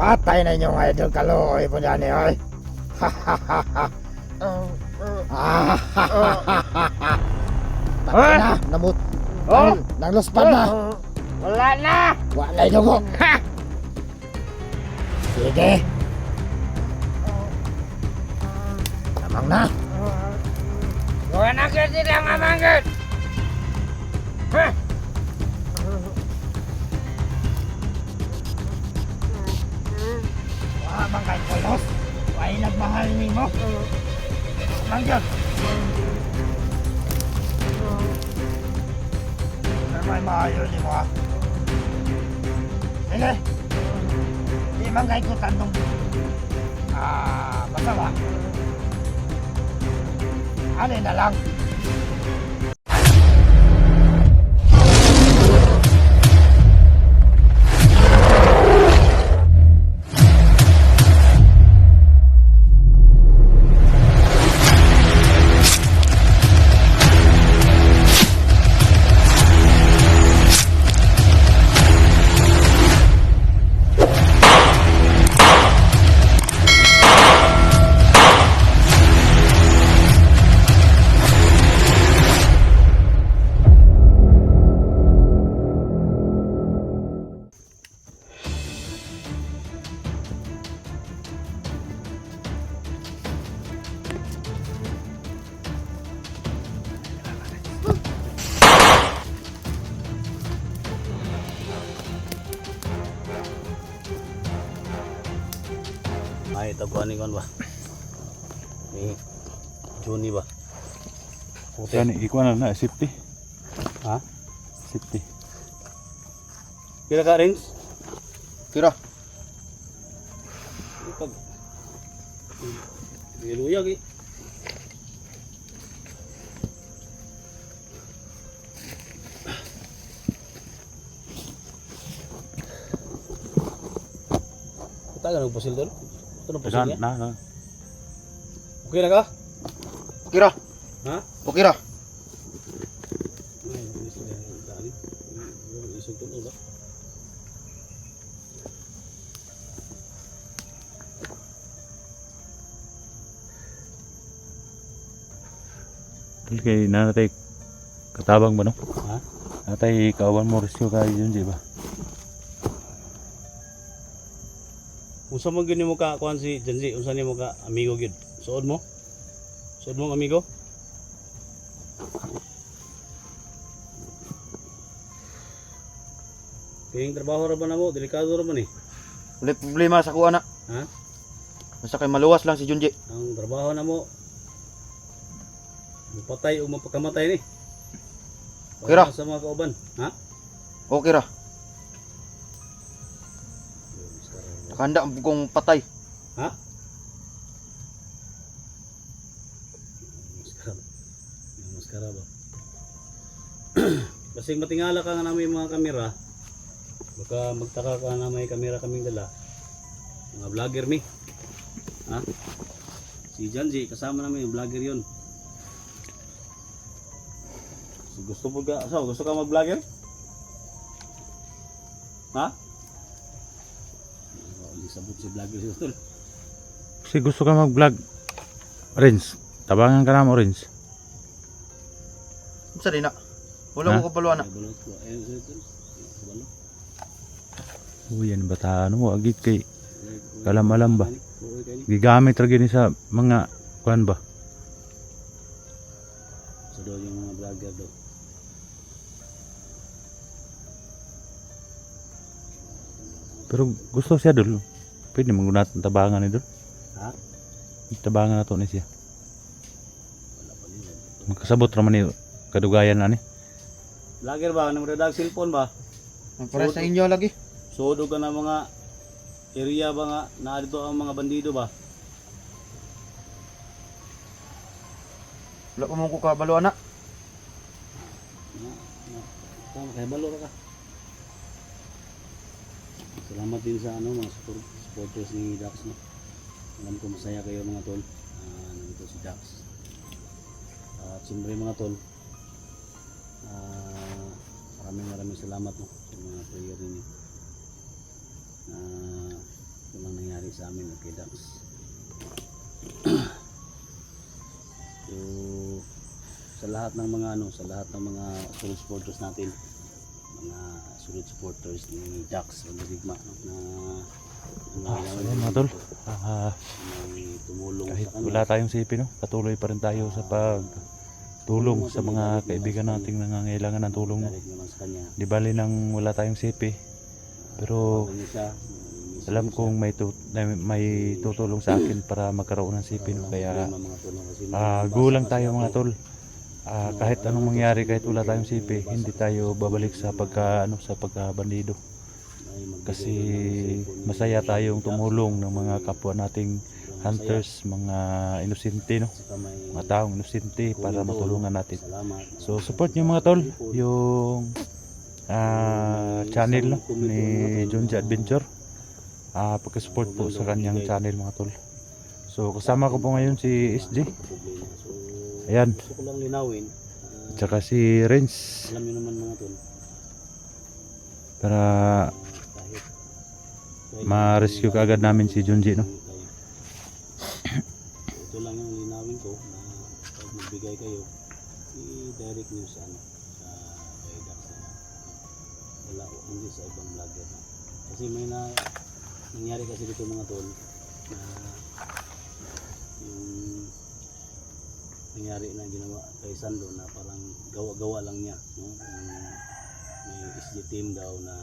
Patay na inyong idol kaloy po dyan eh, oy. Patay na, namut. Oh! Nangluspan na. Wala na! Wala yung dugo. Sige. Namang na. Gawa na ka sila mamanggat! Ha? Wala bang kay Polos? Wala nagmahal ni mo. Manggap. May maayo ni mo ha. Sige. Di man kay ko tanong. Basta ba? Ano na lang? Ay, taguan ni kon ba? Ni Johnny ba? Yan, ikuan na safety. Ha? Safety. Kira ka rings? Kira. Pag iluyag eh. Kita ka nagpasil doon? Ito na pasil Saan niya? na. Okay na ka? Kira. Ha? O kira. Ay, bilis na yan. Dali. Isog to ba? Kay nanatay katabang ba no? Ha? Natay kauban mo rescue kay yun di ba? Unsa man gyud nimo ka kuan si Janji? Unsa nimo ka amigo gyud? Suod mo? Suod mo amigo? Kayong trabaho ra ba namo? Delikado ra ba ni? Wala problema sa kuha na. Ha? Basta kay maluwas lang si Junji. Ang trabaho namo mapatay o mapakamatay ni. Kira. Para sa mga kauban, ha? O kira. Nakahanda kong patay. Ha? Maskara. Maskara ba? Basig matingala ka nga namin mga kamera. Baka magtaka ka na may kamera kaming dala. Mga vlogger mi. Ha? Si Janji kasama namin yung vlogger yon. So, gusto ka mag-vlogger? Ha? Hindi sabot si vlogger yun. Kasi gusto ka mag-vlog. Rins, tabangan ka na mo Rins. Sa di na. Wala Ha? ko kapaluan na. Yan bata ano mo agit kay kalam-alam ba? Gigamit ra gyud ni sa mga kuan ba? So daw yung mga vlogger daw. Pero gusto siya dul. Pwede manggunat ng tabangan ni dul. Ha? Tabangan na to ni siya. Wala pa nila. Magkasabot ra man ni kadugayan na ni. Vlogger ba? Nang redag cellphone ba? Para sa inyo lagi. Sudo ka na mga area ba nga na dito ang mga bandido ba? Wala ko mong kapaluan na. Tama kay balo ra ka. Salamat din sa ano mga supporters ni Dax no. Alam ko masaya kayo mga tol. Nandito si Dax. At siyempre mga tol. Maraming salamat no sa mga prayer ninyo. namin kay Dax. So sa lahat ng mga solid supporters natin, mga solid supporters ni Dax Mandirigma na Ayun mga tol. may tumulong Kahit sa kanya. wala tayong sipi, no? Patuloy pa rin tayo sa pagtulong sa mga kaibigan nating nangangailangan ng tulong. No? Direct naman sa kanya. Di bali nang wala tayong sipi, pero Tawagan niyo siya, alam kong may tutulong sa akin para magkaroon ng sipi. No? Kaya mga tulong kasi go lang tayo mga tol. Kahit anong mangyari, kahit wala tayong sipi, hindi tayo babalik sa pagkabandido. Kasi masaya tayong tumulong ng mga kapwa nating hunters, mga inosente, no? Mga taong inosente para matulungan natin. Salamat. So support nyo mga tol yung channel, no? Ni Junji Adventure. Pagka-support po sa kanyang channel mga tol. So kasama ko po ngayon si SJ. Ayan. Gusto ko lang linawin. Tsaka si Renz. Alam niyo naman mga tol. Para Kahit ma-rescue kaagad namin si Junji, no? Ito lang yung linawin ko na pag magbigay kayo, i-direct niyo sa kay Dax na wala, hindi sa ibang vlogger na. Kasi may nangyari kasi dito mga tol na yung nangyari na ginawa kay Sando na parang gawa-gawa lang niya, no? May SG team daw na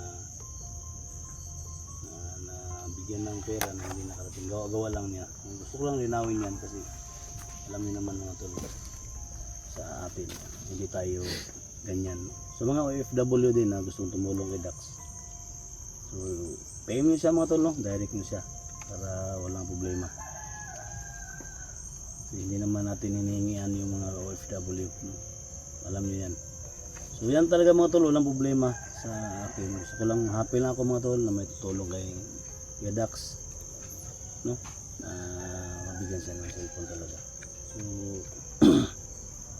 bigyan ng pera na hindi nakarating, gawa lang niya. Gusto ko lang linawin yan kasi alam niyo naman mga tol, sa atin hindi tayo ganyan. So mga OFW din na gustong tumulong kay Dax, so PM niyo siya mga tol, no? Direct niyo siya para walang problema. So, hindi naman natin hinihingian yung mga OFW, no? Alam niyo yan. So yan talaga mga tol, walang problema sa akin. Gusto ko lang, happy lang ako mga tol na may tutulong kay Dax, no? Mabigyan siya ng cellphone talaga. So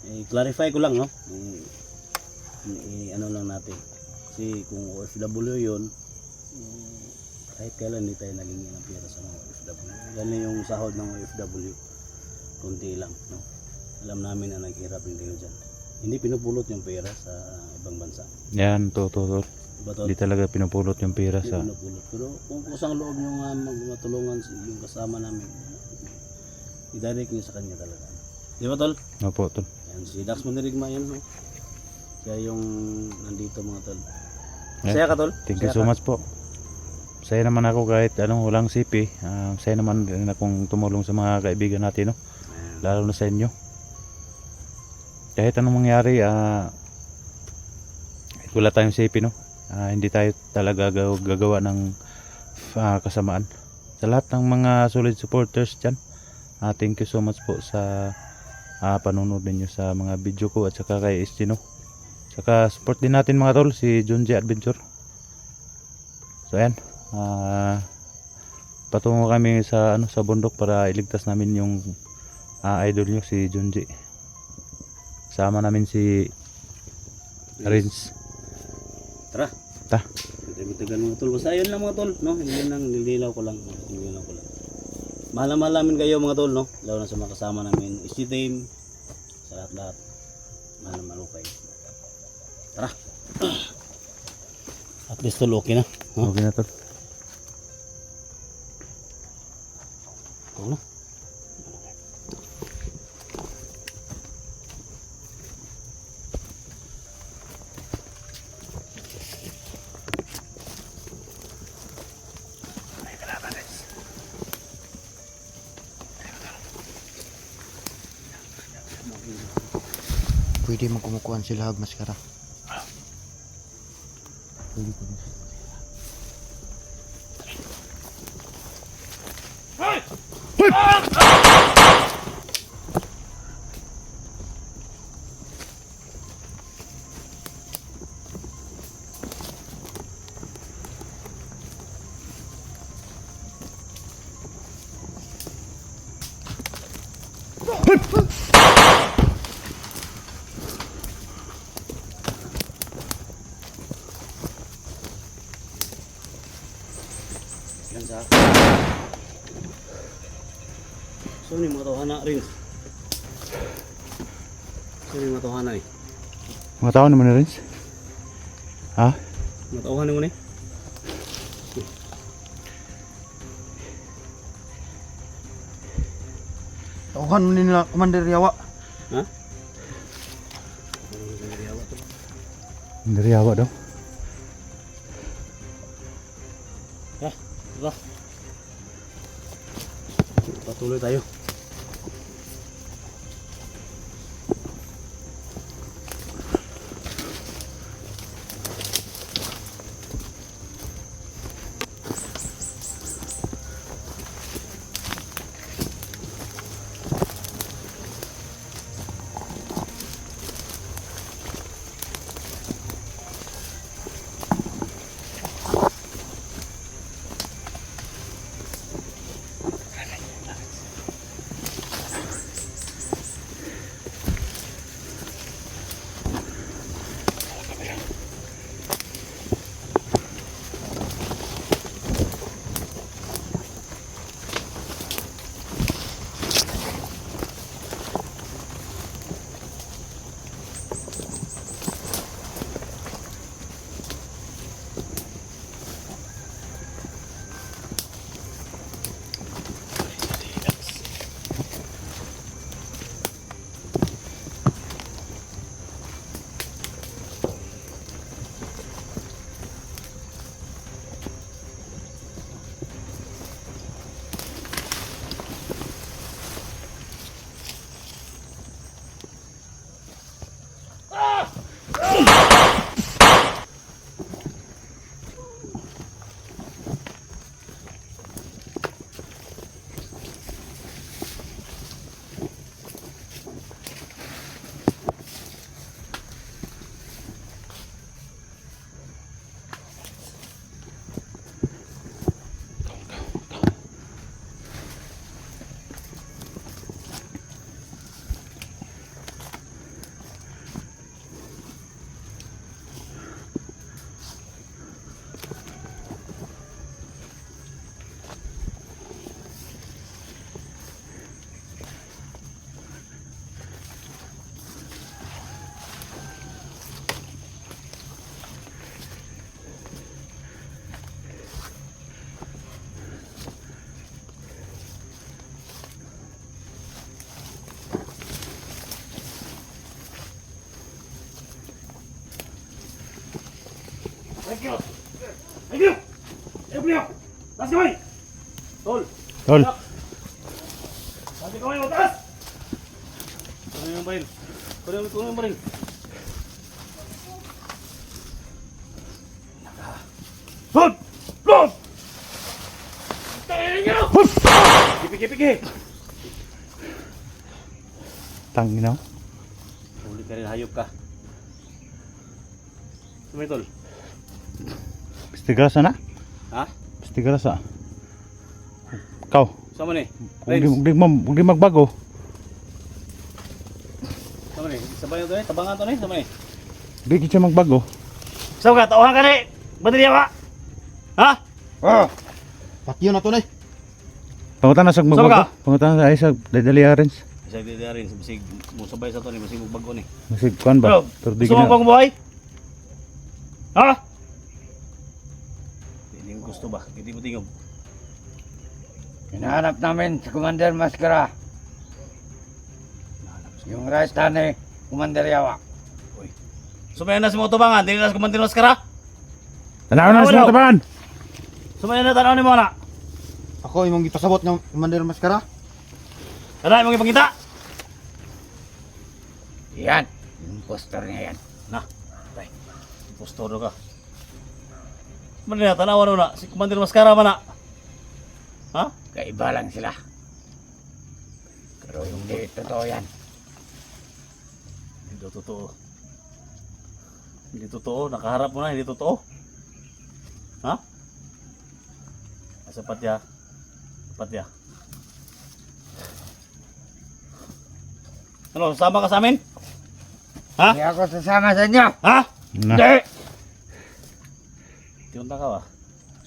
i-clarify ko lang, no? Ano lang natin. Kasi kung OFW yun, kahit kailan hindi tayo naging ng pera sa mga OFW. Ganyan yung sahod ng OFW. Kunti lang, no? Alam namin na naghihirap din kayo dyan. Hindi pinupulot yung pera sa ibang bansa. Yan, totoo. Diba, tol? Hindi talaga pinupulot yung pera Hindi sa... pinupulot. Pero kung kusang loob nyo nga magmatulungan yung kasama namin, i-direct nyo sa kanya talaga. Di ba tol? Opo, tol. Yan, si Dax Mandirigma yan, no? Siya yung nandito mga tol. Yan. Saya ka tol? Thank you Saya so ka? much po. Saya naman ako kahit walang sipi. Saya naman rin akong tumulong sa mga kaibigan natin, no? Ayan. Lalo na sa inyo. Kahit anong mangyari, wala tayong sipi, no? Hindi tayo talaga gagawa ng kasamaan. Sa lahat ng mga solid supporters dyan, thank you so much po sa panonood ninyo sa mga video ko at saka kay Estino. Saka support din natin mga tol si Junji Adventure. So ayan, patungo kami sa bundok para iligtas namin yung idol nyo si Junji. Sama namin si Renz. Tara. Ta. Tagal mga tol. Basta yun lang mga tol, no? Yun lang, nililaw ko lang. Mahal-mahalamin kayo mga tol, no? Lalo na sa mga kasama namin. SG team, sa lahat-lahat. Mahal-mahal kayo. Tara. At least tol, okay na. Huh? Okay na tol. Ito na. Pwede mo kumukuhan sila hag maskara. Pwede ko. Yan sa akin. So ni mga tawhana rin. So ni mga tawhana eh. Mga tao naman na rin. Ha? Mga tawhana mo ni. Tauhan mo nila, Commander Yawa. Ha? Dari awak daw. Diba? Patuloy tayo. Thank you. Thank you. Ayo beliau. Tas kaway. Tol. Tol. Tas kaway mo tas. Kunin yung baril. Kunin yung baril. Tol. Tol. Tayo nyo. Piki. Tanginaw. Huli ka rin, hayop ka. Sumay tol. Pistigrasa na? Ha? Pistigrasa. Kau. Sama ni. Huwag magbago. Sama ni. Sabay to ni. Tabangan to ni. Sama ni. Huwag siya magbago. Sama ka. Tauhan ka ni. Bandiriya ka. Ha? Patyo na to na. Pangutan na sa Sama magbago. ka? Pangutan na sa Dali Arens. Bisag di rin. Bisig mo sabay sa to ni. Bisig mo bago ni. Masig kuan ba? Pero di Gusto mo gina. bang buhay? Ha? Hindi mo gusto ba? Hindi mo tingog. Hinahanap namin si Commander Maskara. Yung right hand ni Commander Yawa. Sumayan na si Motobangan. Dili na si Kumantin Maskara. Tanaw na sa taban. Sumayan na tanaw ni mo na. Ako imong gipasabot ng Commander Maskara. Kada imong ipakita. Yan. Yung poster niya yan. Na. Tay. Postoro ka. Man na tanawan na si Kumantin Maskara man na. Ha? Kaiba lang sila. Pero yung di totoo yan. Hindi totoo. Hindi totoo. Nakaharap mo na. Hindi totoo. Ha? Sapat ya. Sapat ya. Ano? Sama ka sa amin? Ha? Hindi ako sasama sa inyo. Ha? Na. Hindi. Tiunta ka ba?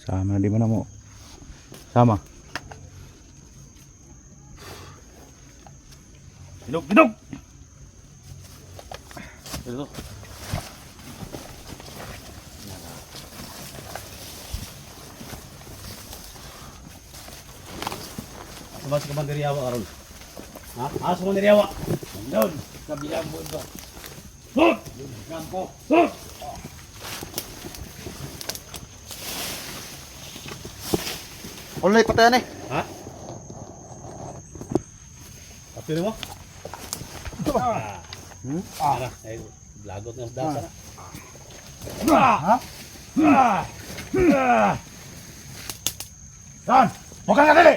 Sama di mana mo. Sama. Bilog, bilog! Ito. Sabas ka banderiyawa karon. Ha? Aso banderiyawa. Doon, kabilang mundo. Sut! Kampo. Sut! Ulay patayan eh. Ha? Kapiro mo? Ara, ay lagot na sa dasa na. Yan! Huwag kang kadali!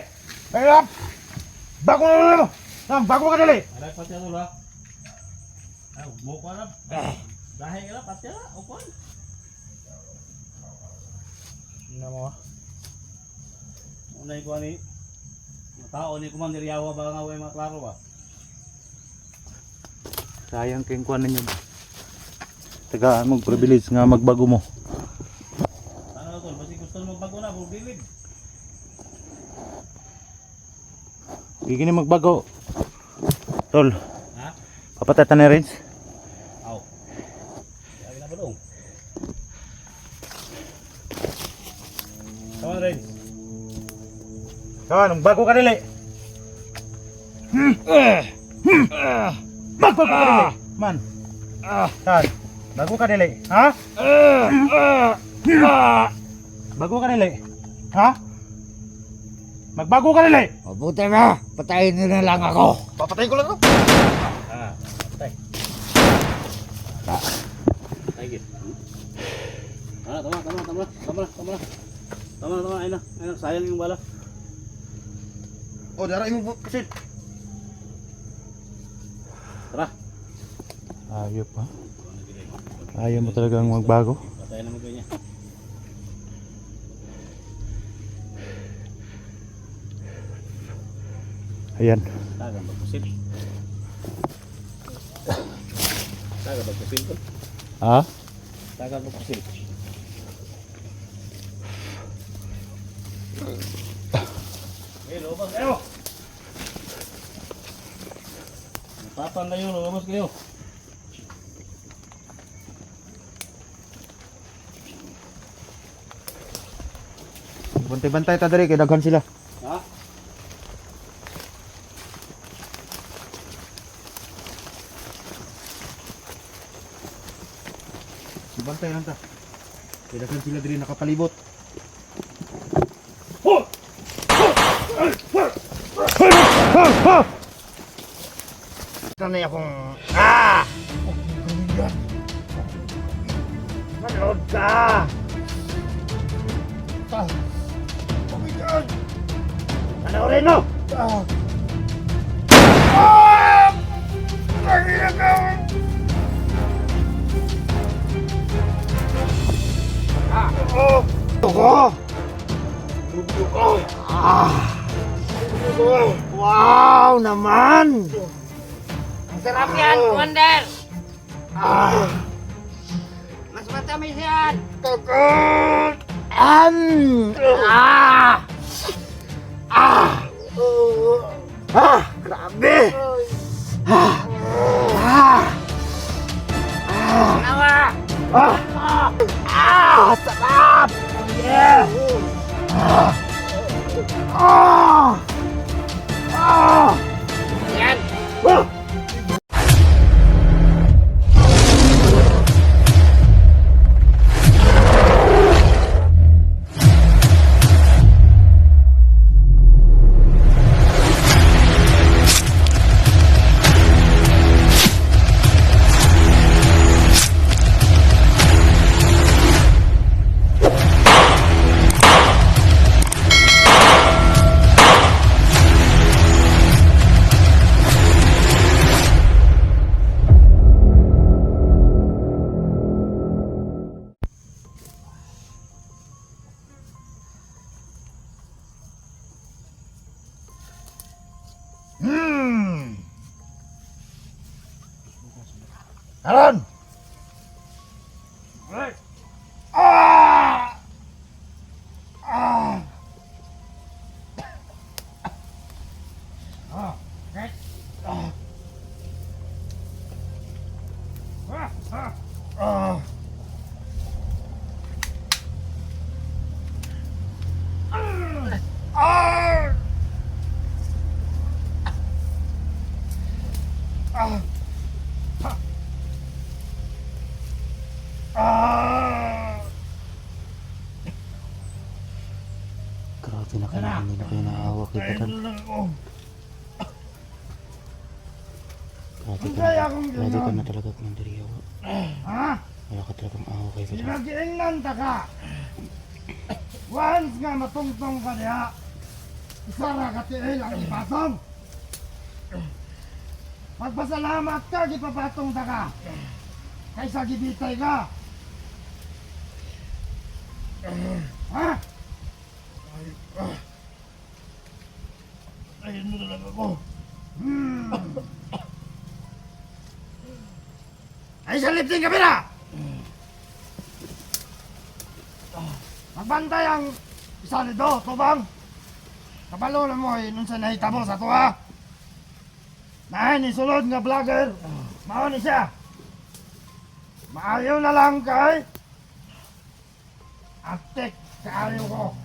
Kaya, bago na naman mo! Yan, bago ka kadali! Ara pati ano la? Ay, mo ko na. Dahil ka na pati na, upon. Ano mo? Unay ko ani. Tao ni kumanderiyawa ba nga way maklaro ba? Sayang kayong kuha ninyo. Tagaan mong privilege nga magbago mo. Ano tol, basi gusto mo magbago na, bubilid. Gigini magbago. Tol, Ha? papatatan ni Renz. Aw. Ay na ba dong? Come on, Ren. Yan, bago ka kadali! Magbago ka kadali! Man! Yan, bago ka kadali! Ha? Bago ka kadali! Ha? Magbago ka kadali! Mabuti na, patayin nyo na lang ako. Papatayin ko lang ako! Ah, patay. Thank you. Ah, tama. Tama, ayun na, sayang yung bala. O, darain mo kasi. Tara. Ayaw pa. Ayaw mo talagang magbago. Patay na mo niya. Ayan. Tagan magpusil. Tagan magpusil ko. Ha? Tagan magpusil. Hello, bang kayo. Natatan kayo, lumabas kayo. Bantay-bantay ta dali, kay daghan sila. Ha? Bantay lang ta. Kay daghan sila diri nakapalibot. Sanay akong... Manood ka! Pumigan! Panoorin mo! Tangina ka! Tuko! Wow naman! Sarap yan, Commander. Mas matamis yan. Takot! Grabe! Sarap! Yeah! Yan. Aron! Grabe na kayo, hindi na kayo naawa kay Patayin Patan. mo lang ako. Grabe ka na talaga, Commander Yawa. Ha? Wala ka talagang awa kay Patan. Sinagiingnan ta ka. Once nga matungtong ka diha, isa ra ka tiil ang ipatong. Magpasalamat ka, gipapatong ta ka. Kaysa gibitay ka. Ha? Ayun mo talaga ako. Ay, sa lifting kami na! Magbantay ang isa nito, tubang. Kabalo na mo eh, nun sa nahita mo sa tuwa. Nahin, isulod nga vlogger. Mao ni siya. Maayaw na lang kay Aptek, kaayaw ko.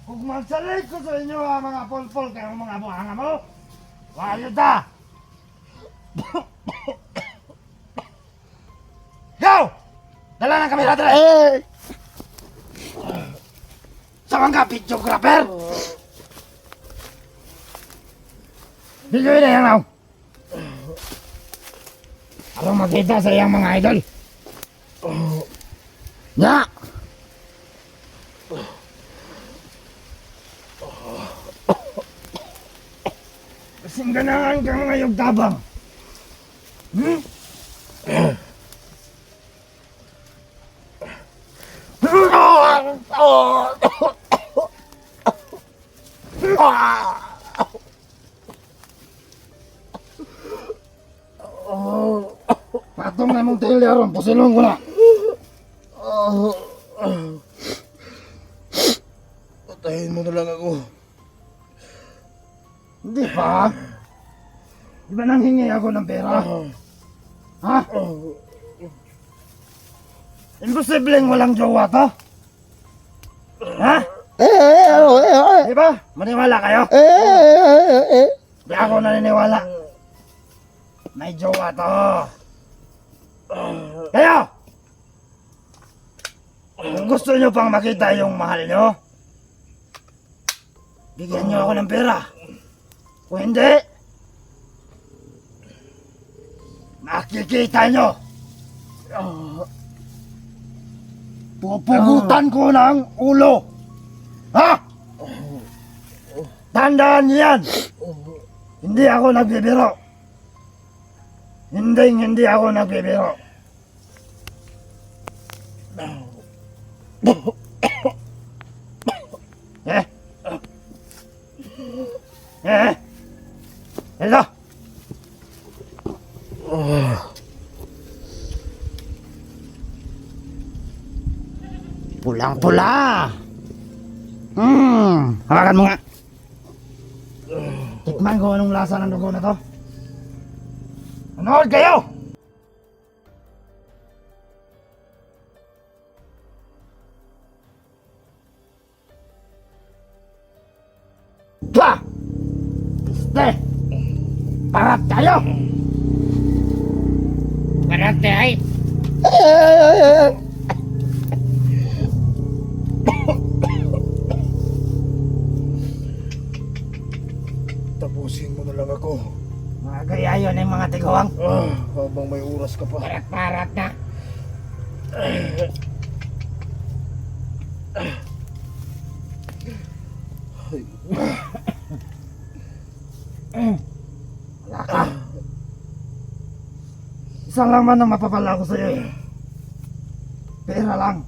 Kung magsalig ko sa inyo mga pol-pol kayo mga buhanga mo, wayo da! Go! Dala ng kamera dala! Sama ka, videographer! Video na yan now! Ako makita sa iyang mga idol! Ya! Kasing ganahan ka mga yugtabang! Hmm? Patong na mong tili aron, pusilong ko na! Patayin mo na lang ako. Hindi pa? Di ba nanghingi ako ng pera? Ha? Imposibleng walang jowa to? Ha? Di ba? Maniwala kayo? Di ako naniniwala. May jowa to. Kayo! Kung gusto nyo pang makita yung mahal nyo, bigyan nyo ako ng pera. Kung hindi, makikita nyo. Pupugutan ko ng ulo. Ha? Tandaan niyo yan. Hindi ako nagbibiro. Hindi ako nagbibiro. Hello. Pulang-pula. Hawakan mo nga. Tikman ko anong lasa ng dugo na to. Manood kayo! Twa! Este! Parat kayo! Parat ay! Tapusin mo na lang ako. Mga gayayo na yung mga tigawang. Habang may oras ka pa. Parat-parat na. Wala ka. Isang lang man ang mapapala ko sa'yo eh. Pera lang.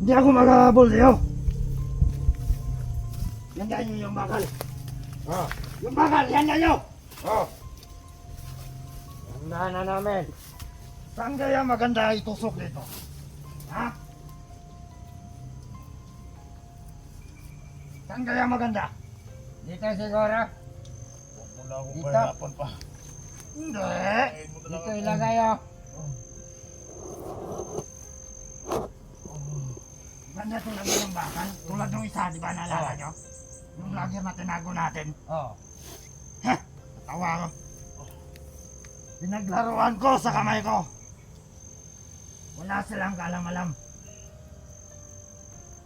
Hindi ako mag-aabol sa'yo. Yandan nyo yung bakal. Yung bakal, yandan nyo! Yandan na namin. Saan kaya maganda itusok dito? Ha? Saan kaya maganda? Dito siguro? Wala akong Dito. pahirapan pa. Hindi. Mo na lang Dito ilagay oh. Ganda tulad ng bakal. Tulad ng isa, di ba naalala nyo? Yung vlogger na tinago natin. Oo. Heh, tawa ko. Pinaglaruan ko sa kamay ko. Wala silang kaalam-alam.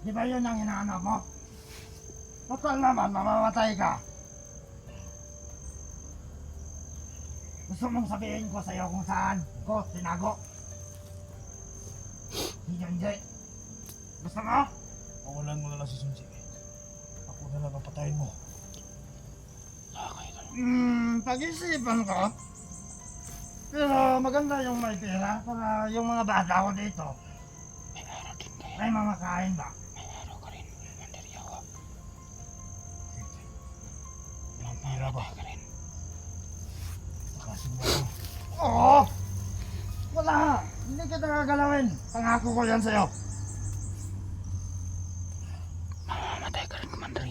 Di ba yun ang hinahanap mo? Total naman, mamamatay ka. Gusto mong sabihin ko sa'yo kung saan ko tinago? Hindi. Gusto mo? Pawalan mo na lang si Sunji. Ako na lang ang patayin mo. Pag-isipan ko. Pero maganda yung may pera para yung mga bata ko dito. May mga kain ba? Walang pira ba? Takasin mo ako. Oo! Wala! Hindi kita gagalawin. Pangako ko yan sa'yo.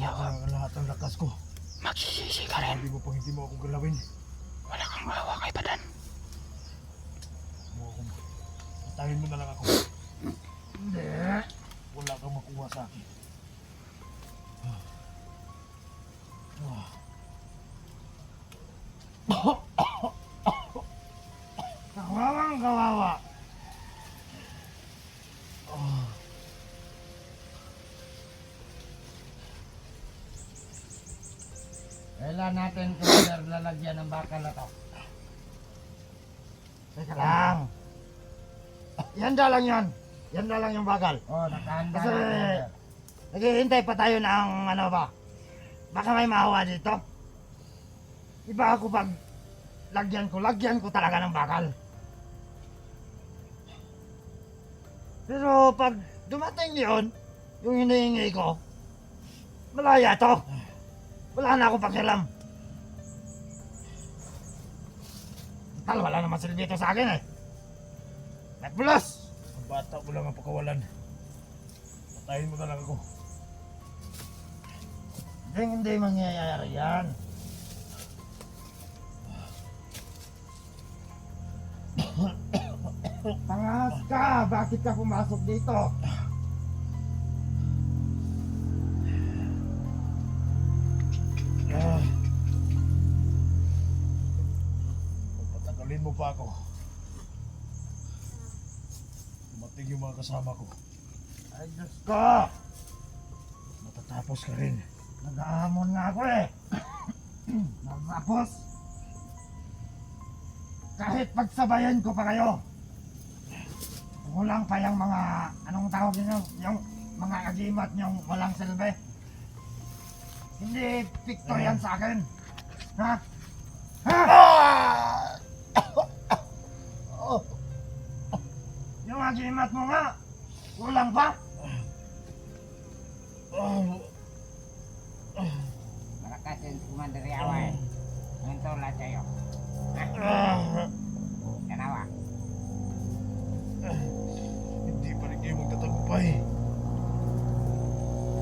Ang lahat ng lakas ko. Magsisisi ka rin. Hindi mo pang hindi mo ako galawin. Wala kang mahawa kay Padan. Patayin mo na lang ako. Hindi. Wala kang makuha sa akin. Kawawang kawawa. Kailan natin Commander lalagyan ng bakal na to? Teka lang. Yanda lang yan. Yanda lang yung bakal. Oh, nakahanda Kasi na, Commander. naghihintay pa tayo ng ano ba? Baka may mahawa dito. Iba ako pag lagyan ko talaga ng bakal. Pero pag dumating yun, yung hinihingi ko, malaya to. Wala na akong pakialam. Tal, wala naman silbi ito sa akin eh. Nagbulas! Ang bata mo lang ang pakawalan. Patayin mo na lang ako. Hindi mangyayari yan. Pangas ka! Bakit ka pumasok dito? Pagpatagalin mo pa ako. Dumating yung mga kasama ko. Ay, Diyos ko! Matatapos ka rin. Nag-aamon nga ako eh. Tapos, kahit pagsabayan ko pa kayo, kulang pa yung mga, anong tawag nyo, yung mga agimat nyong walang silbi. Hindi pikto yan sa akin. Ha? Ha? Yung agimat mo nga, kulang pa? Malakasin si Commander Yaway. Mentola tayo. Kanawa. Hindi pa rin kayo magtatagumpay.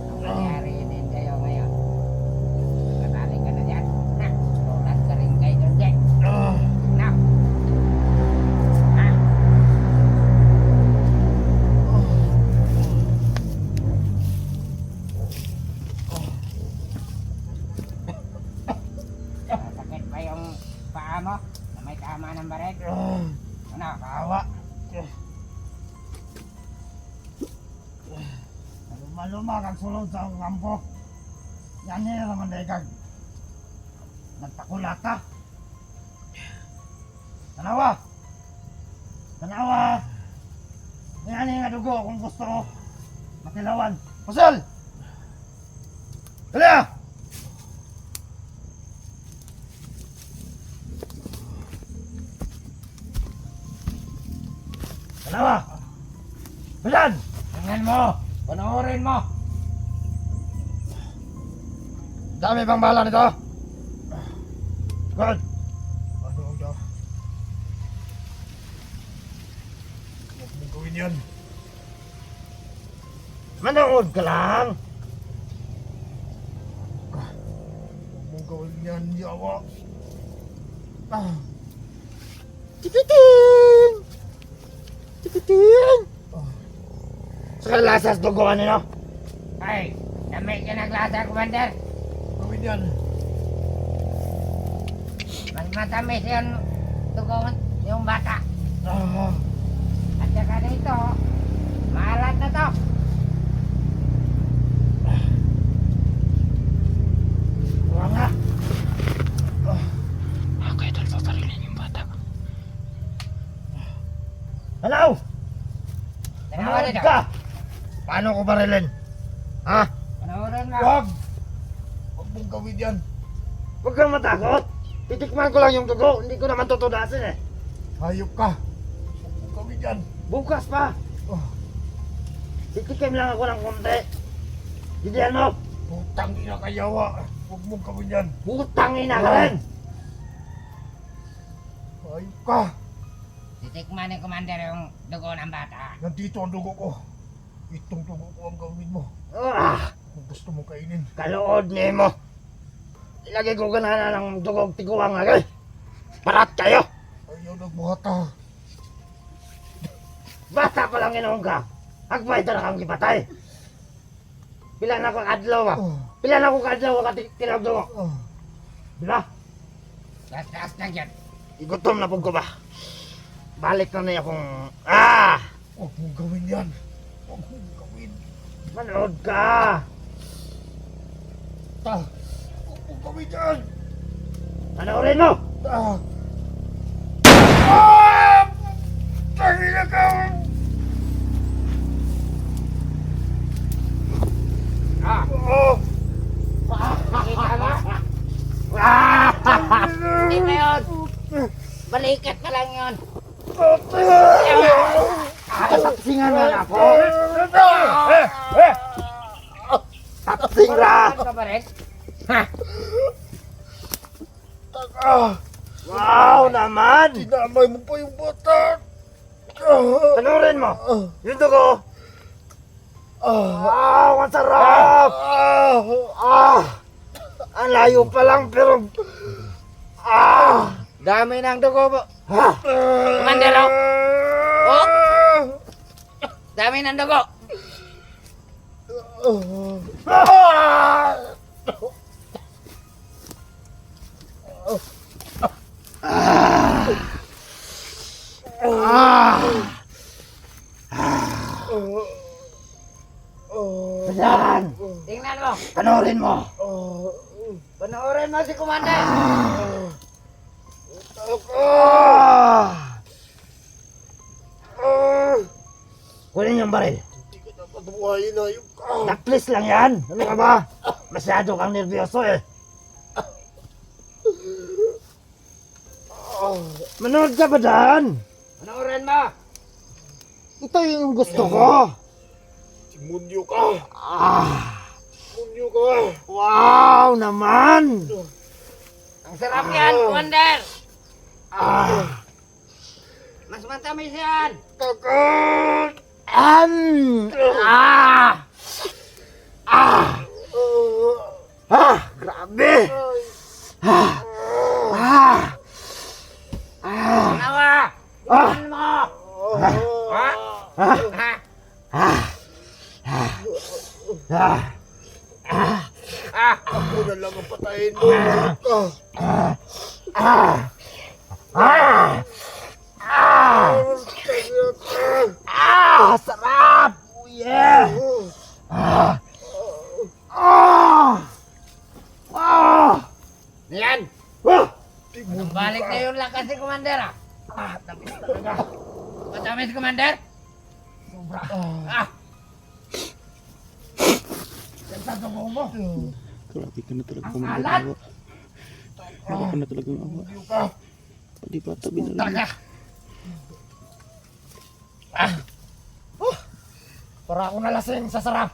Ang nangyari din kayo ngayon. Katali ka na dyan. Na, sulat ka rin kay Don Jack. Na. Ha? Masakit pa yung paa mo? Na may tama ng baret? Ano? Kawa. Maluma kag sulod sa kampo. Yan niya naman daigag. Nagpakulata. Tanawa! Tanawa! Yan nga dugo kung gusto mo. Matilawan. Pasal! Dali ah! Tanawa! Pasal! Tingnan mo! Panoorin mo! Dami bang bala nito? Good! Ano ang daw? Huwag mong gawin yan. Manood ka lang! Huwag mong gawin yan, yawa. Tikiting! Tikiting! Sa lasas duguan nino? Ay, dami ka naglasa, Commander. Gawin yan. Mas matamis yung tugon yung bata. At saka dito, maalat na to. Paano ko barilin? Ha? Panoorin mo. Wag! Huwag mong gawin yan. Huwag kang matakot. Titikman ko lang yung dugo. Hindi ko naman tutudasin eh. Hayop ka. Huwag mong gawin yan. Bukas pa. Titikim lang ako ng konti. Didihan mo. Putang ina kayawa. Huwag mong gawin yan. Putang ina ka rin. Hayop ka. Titikman ni Commander yung dugo ng bata. Nandito ang dugo ko. Itong dugo ko ang gawin mo. Kung gusto mo kainin. Kalood ni mo. Ilagay ko ganana ng dugog tiguang agay. Parat kayo. Ayaw nagbuhat ha. Bata pa lang inoong ka. Agpay na kang ipatay. Pila na ko kadlaw ba? Pila na ko kadlaw ka tinagdo mo. Bila? Taas na dyan. Igutom na po ko ba? Balik na niya kung... Huwag mong gawin yan. Huwag mong gawin. Manood ka. Huwag mong gawin yan. Panoorin mo. Tangina ka. Nakita mo? Hindi na yun. Balikat ka lang yun. Tapsingan na ako. Tapsing ra. Ano ka ba rin? Wow naman. Dinamay mo pa yung bata. Panoorin mo. Yung dugo. Wow, ang sarap. Ang layo pa lang pero... Dami ng dugo po. Commander, Oh! Dami ng dugo. Yan. Tingnan mo. Panoorin mo. Panoorin mo si Commander. Kunin yung baril. Hindi ka na patuwain, hayop ka. Nakplis lang yan. Ano ka ba? Masyado kang nervyoso eh. Manood ka ba dyan? Panoorin mo. Ito yung gusto ko. Simunyo ka. Simunyo ka. Wow naman. Ang sarap yan, Commander. Mas matamis yan. Takot. Grabe. Nawa. Tingnan mo. Ako na lang ang patayin mo. Hayop ka. Sarap. Oh yeah. Yan. Balik na yung lakas ni Commander ah. Tamis talaga. Matamis, Commander. Sobra. Sa dugo mo. Grabe ka na talaga. Ang alat. Grabe ka na talaga ng awa. Ayaw ka. Pati bata binala. Talaga. Para ako nalasing sa sarap.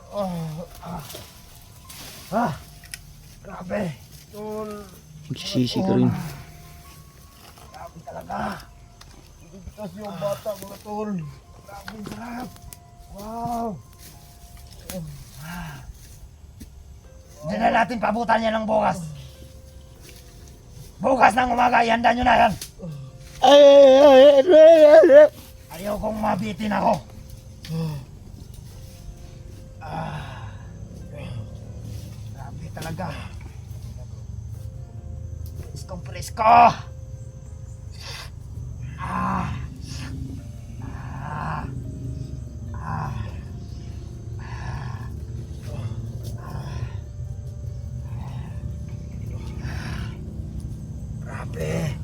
Grabe. Magsisisi ka rin. Grabe talaga. Kasi yung bata, mga tol. Grabe sarap. Wow. Hindi na natin pabutan yan ng bukas. Bukas ng umaga, ihanda nyo na yan. Ayaw kong mabitin ako. Grabe talaga. Preskong presko. Grabe.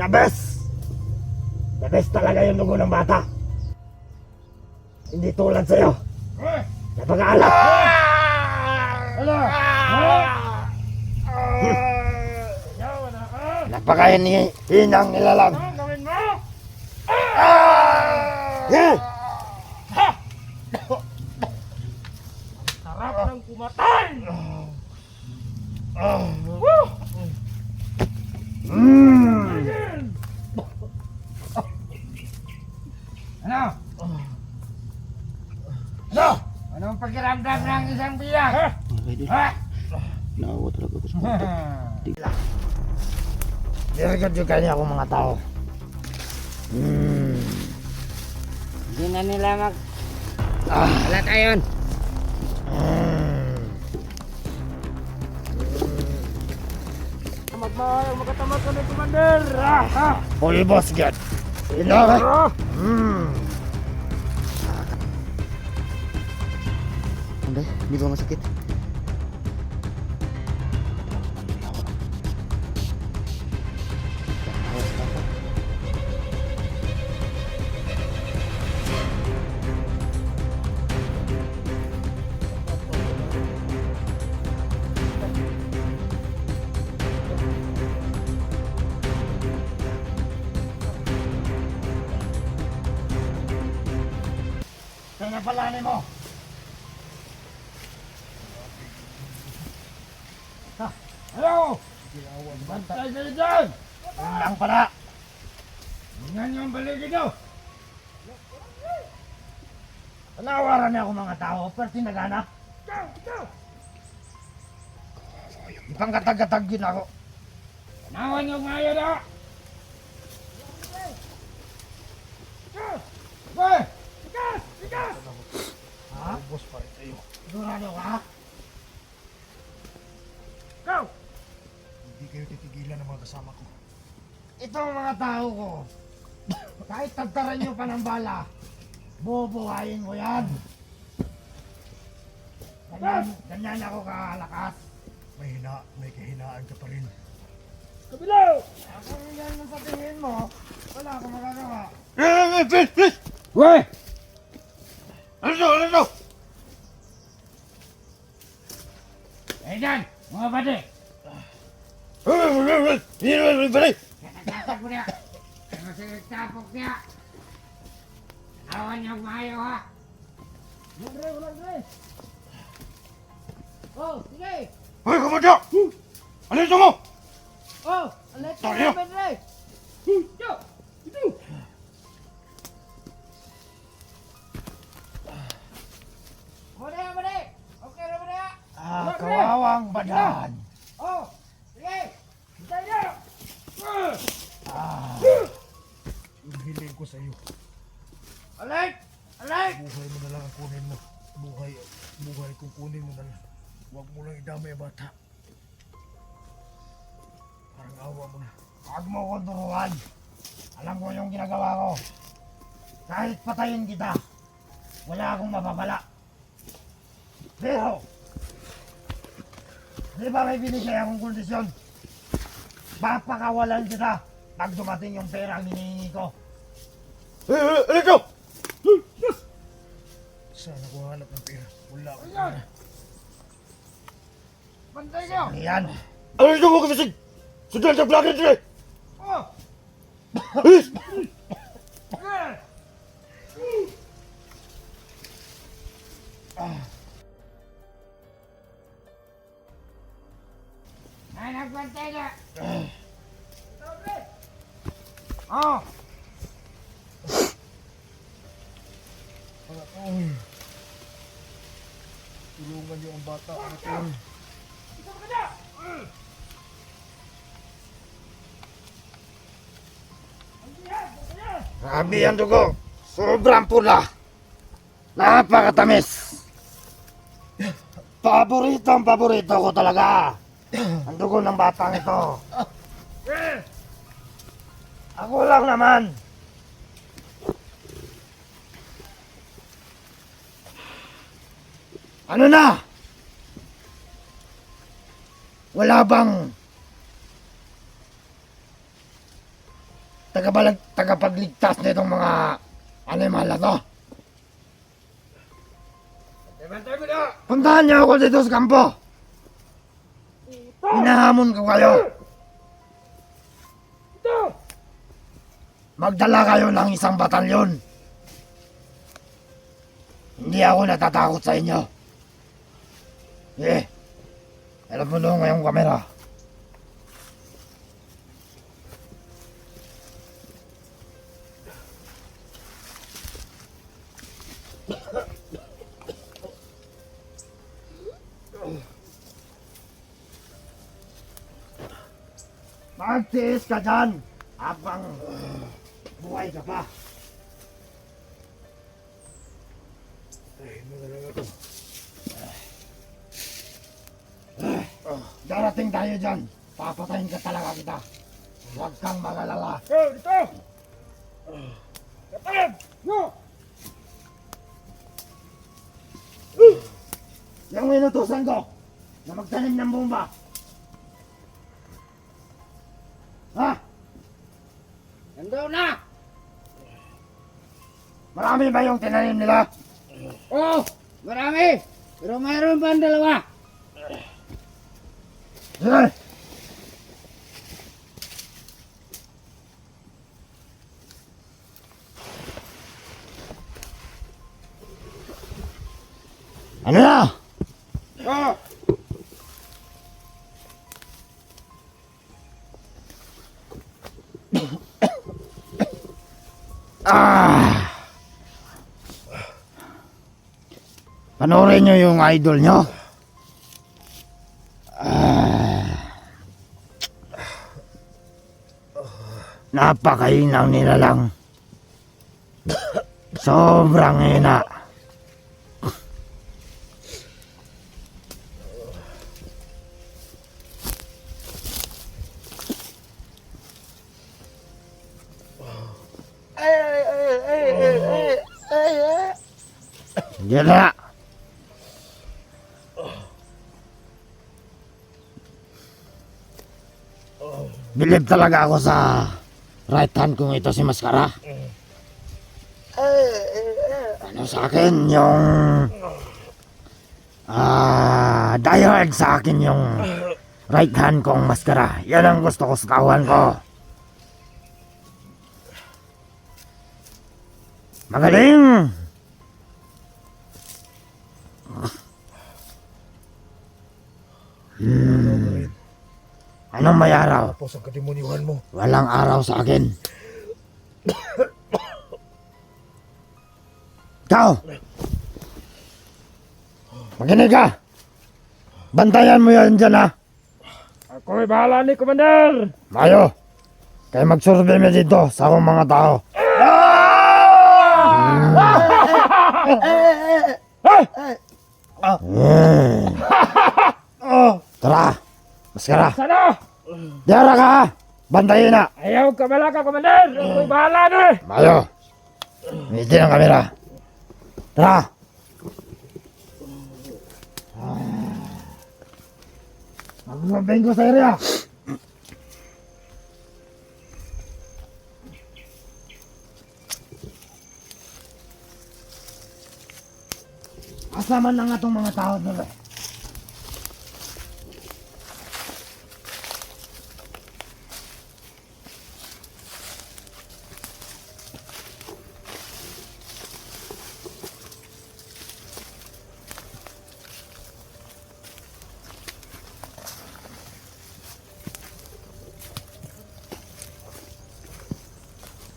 The best! The best talaga yung dugo ng bata. Hindi tulad sa'yo. Napakaalat. Napakahinang nilalang. Yeah! Sarap ng kumatay! Ano? Ano? Anong pakiramdam ng isang biyak? Okay, Idol. Ha? Naawa talaga ako sa mga. Nirigod yung kanya akong mga tao. Hindi na nila wala tayon. Magkatamad ka na, Commander! Full boss God. You know it? Hindi ba masakit? Kaya palanin mo. Hello! Bantay kayo dyan! Yun lang pala. Tingnan yung baligid nyo! Panawaran niya ako mga tao, pero tinaganap. Ipangkatag-katag yun ako. Nawan yung ngayon na! Hoy! Ha? Boss pa rin tayo. Sigurado ka? Go! Hindi kayo titigilan ng mga kasama ko. Ito ang mga tao ko. Kahit tagtaran nyo pa ng bala, bubuhayin ko yan. Ganyan ako kalakas. May kahinaan ka pa rin. Kabilaw! Ako yan ang sa tingin mo, wala akong magagawa. Hoy! Ano to? Ano to? Eh dyan! Mga bade! Katatapok mo niya! Masagtapok niya! Nawan yung maayo ha! Oh, sige. Hoy, kumanda! Ano ito mo? Oh, alit ka Tayo. na, Pedre. Muna, muna. Okay na, muna. Kawawang badan. Oh, sige. Hintay na. Yung hiling ko sa iyo, Alit! Alit! buhay mo na lang ang kunin mo. Buhay kung kunin mo na lang. Huwag mo lang idamay ang bata. Parang awa mo na. Huwag mo ko turuan. Alam ko yung ginagawa ko. Kahit patayin kita, wala akong mapapala. Pero, di ba may binigay akong kondisyon? Papakawalan kita pag dumating yung pera ang hinihingi ko. Ano ito? Saan ako hanap ng pera? Wala akong pera. Bantay nyo! Yan. Ano ito mo kabisig? Sundan sa vlog nito eh! Oh! Ay, nagbantay na! Oh! Mga tol. Tulungan niyo ang bata, mga tol. Grabe ang dugo. Sobrang pula. Napakatamis. Paborito ko talaga. Ang dugo ng batang ito. Ako lang naman. Ano na? Wala bang tagapagligtas nitong mga animal na to. Puntahan niyo ako dito sa kampo. Hinahamon ko kayo. Magdala kayo ng isang batalyon. Hindi ako natatakot sa inyo. Alam mo doon ngayong kamera. Magtiis ka dyan habang buhay ka pa. Darating tayo dyan. Papatayin ka talaga kita. Huwag kang mag-alala. Dito! Kapalad! No! Yung inutusan ko na magtanim ng bomba. Ha? Nandun na! Marami ba yung tinanim nila? Oo! Marami! Pero mayroon pa ang dalawa. Sige! Ano na? Oo! Panoorin nyo yung idol nyo. Napakainaw nila lang. Sobrang hina. Yan na. Believe talaga ako sa right hand kong ito si Maskara. Ano sa akin yung diehard sa akin yung right hand kong Maskara. Yan ang gusto ko sa kawan ko. Magaling! Anong may araw? Tapos ang kademonyuhan mo. Walang araw sa akin. Ikaw! Makinig ka! Bantayan mo yan dyan, ha? Ako'y bahala ni Commander! Mayo! Kayo magsurvey mo dito sa akong mga tao. Tara! Maskara! Sana! Diara ka, ha? Bantayin na! Ayaw ka malaka, Commander! Ako'y bahala ni! Mayo! Mitin ang kamera. Tara! Magsasabihin ko sa area. Asa man na nga itong mga tao nila.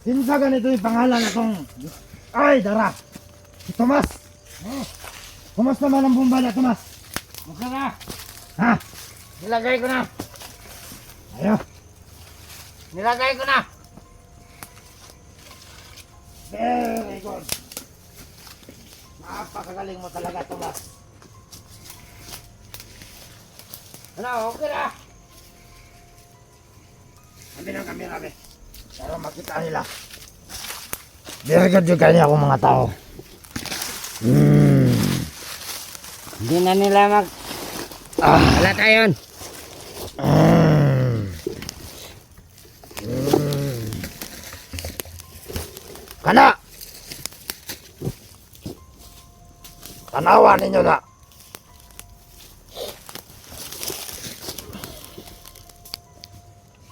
Sinsa ganito yung pangalan na tong... Ay, Dara! Si Tomas! Kumusta naman ang bomba na, Tomas? Mukha na! Ha? Nilagay ko na! Ayo! Nilagay ko na! Very good! Napakagaling mo talaga, Tomas. Ano, okay na! Sabi ng kamera, be. Para makita nila. Very good yung kanya akong mga tao. Hindi na nila mag... Wala tayo yun! Kana! Tanawa ninyo na.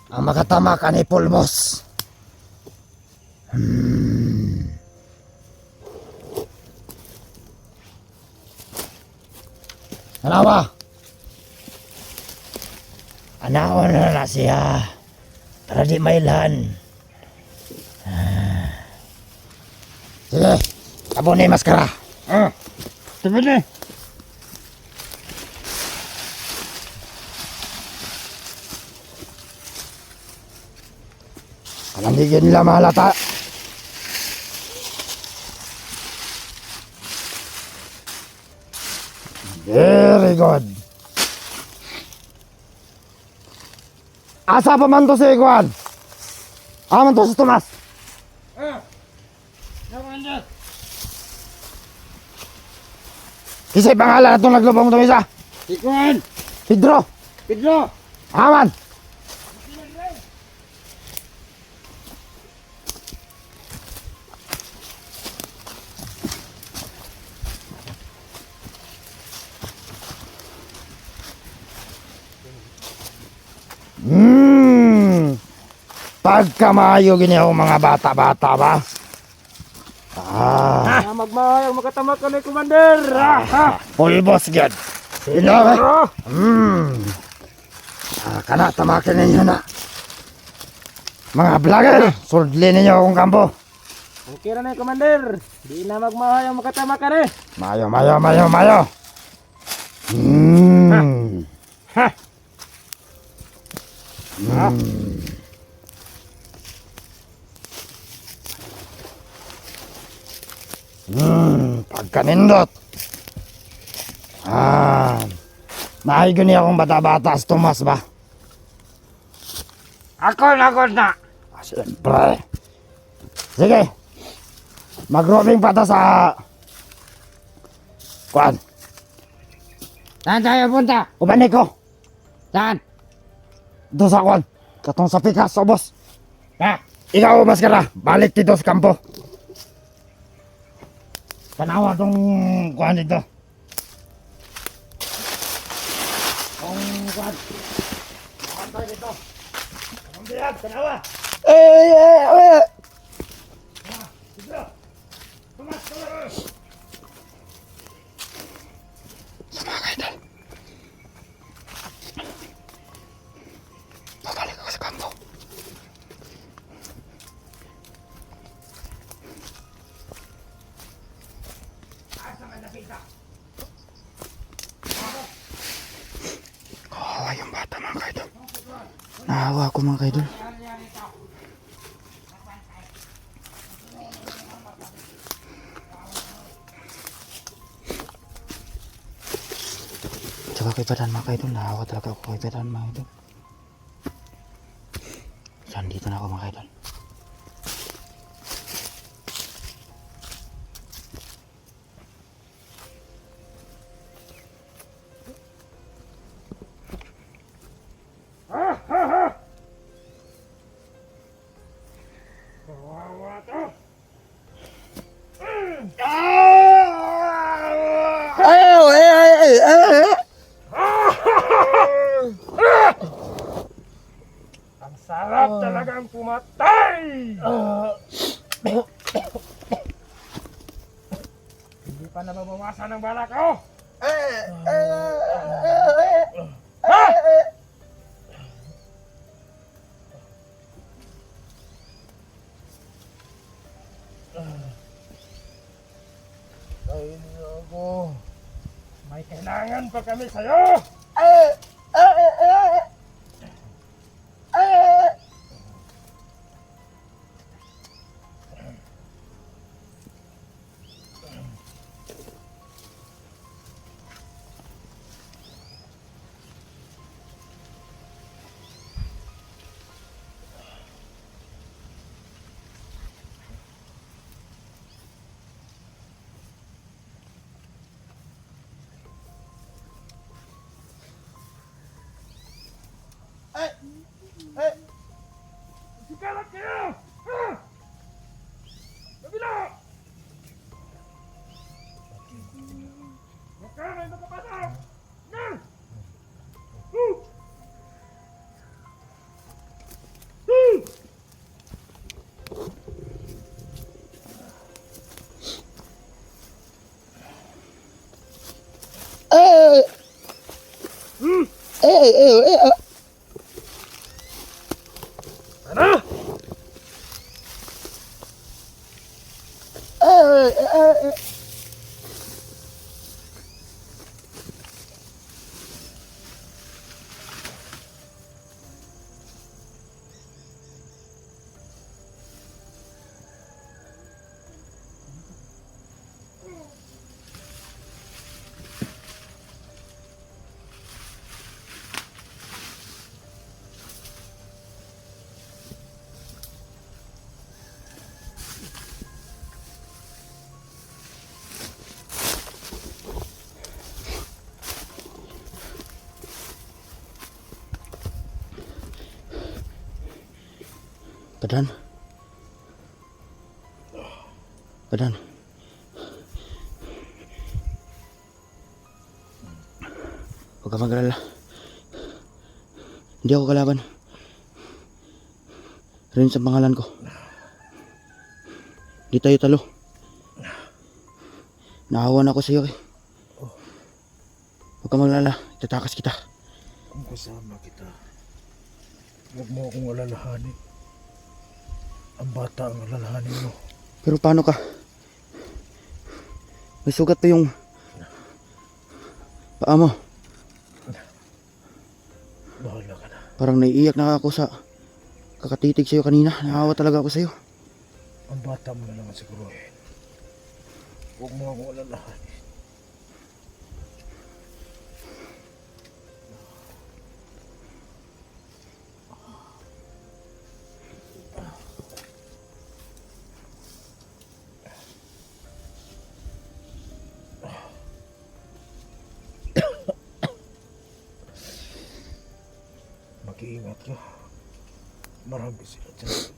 Ang makatama ka ni Pulmos. Tanawa! Anaon na siya. Para di mailan. Sige, tabon na yung maskara. Tabon na. Kalandigin nila mahalata. Very good. Asa pa man to si Iguan? Aman to si Tomas. Kisay pangalan na itong naglubong itong isa? Ikuan! Pedro. Pedro! Aman. Pagka maayo giniho mga bata-bata ba? Magmahal ang makatama ka ni Commander! Pulbos gyan. Sino ba? Kana tamakin ninyo na. Mga vlogger, surdli ninyo akong kampo. Okay na ni Commander! Di na magmahal ang makatama ka ni! Mayo, mayo, mayo, mayo. Pagkanindot. Naigo niya akong bata-bata sa Tomas ba? Ako na. Siyempre. Sige. Mag-roving pa ta sa... Kuan. Saan tayo punta? Ubanik ko. Saan? Doon sa kuan. Katong sa Picasso, boss. Ikaw, maskara. Balik dito sa kampo. Tanawa tong kuan dito. Tong kuan. Kuan tayo dito. Ang biyag, tanawa. Dito. Tumas. Sumakay tayo. Babalik ako sa kampo. Kawawa yung bata mga kaidol. Nahawa ako mga kaidol. Tsaka kay Badan mga kaidol. Nahawa talaga ako kay Badan mga kaidol. Saan dito na ako mga kaidol. Sarap talagang pumatay! Hindi pa nababawasan ang balak ko! Ay, ako. May kailangan pa kami sa'yo! Sikalat kayo! Ano? Padan. Padan. Huwag ka mag-alala. Hindi ako kalaban. Rin sa pangalan ko. Di tayo talo. Naawan ako sa iyo eh. Huwag ka mag-alala. Tatakas kita. Kung kasama kita, huwag mo akong alalahanin. Ang bata ang alalahanin mo. Pero paano ka? May sugat pa yung paa mo. Bahala ka na. Parang naiiyak na ako sa kakatitig sa'yo kanina. Naawa talaga ako sa'yo. Ang bata mo na lang ang siguruhin. Huwag mo akong alalahanin. Mag-iingat ka. Marami sila dyan.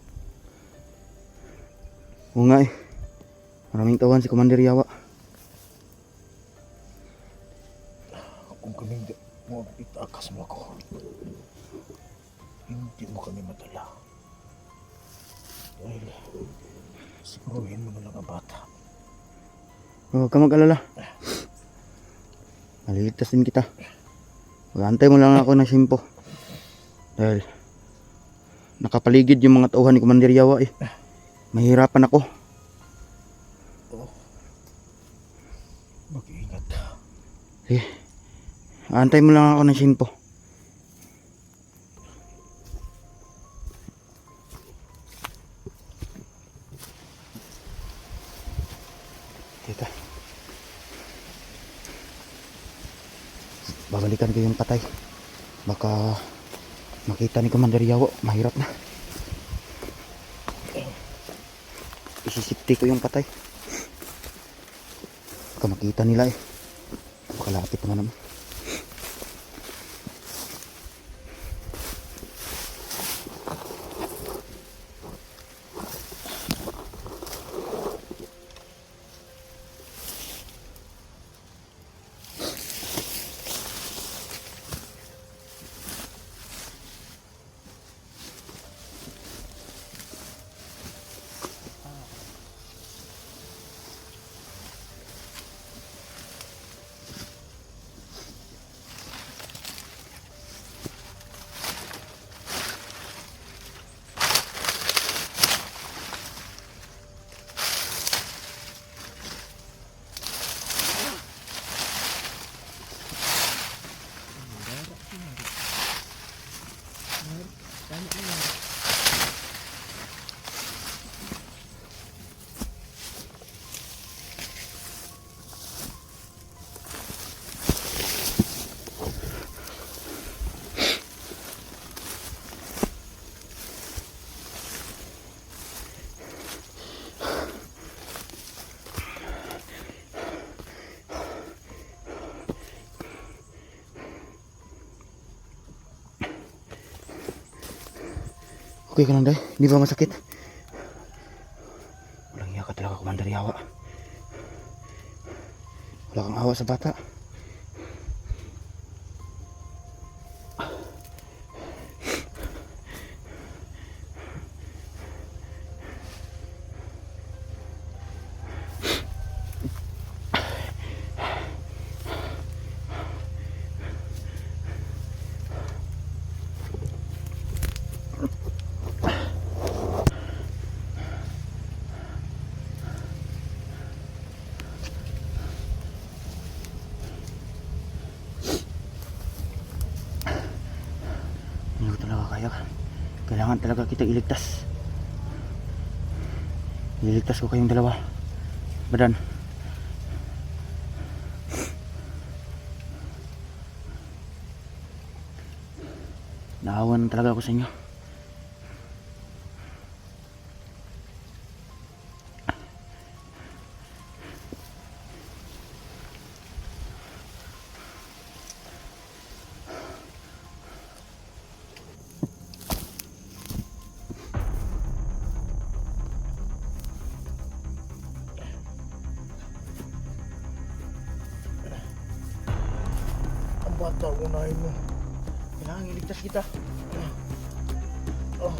Oo nga eh. Maraming tawan si Commander Yawa. Kung kaming mo itakas mo ako, hindi mo kami madala. Dahil siguruhin mo na lang ang bata. Huwag ka mag-alala. Maliligtas din kita. Mag-antay mo lang ako ng simpo. Dahil nakapaligid yung mga tauhan ni Commander Yawa eh. Mahirapan ako. Mag-iingat ka. Eh, antay mo lang ako ng simpo. Teka. Babalikan ko yung patay. Baka makita ni Commander Yawa. Mahirap na. Isisipti ko yung patay. Baka makita nila eh. Makalapit naman naman. Okay ka lang, Day? Hindi ba masakit? Walang iya ka talaga, Commander Yawa. Wala kang awa sa bata. Kailangan talaga kita iligtas. Iligtas ko kayong dalawa. Badan. Naawan talaga ako sa inyo. Ang bata, unahin mo. Kailangan iligtas kita. Oh,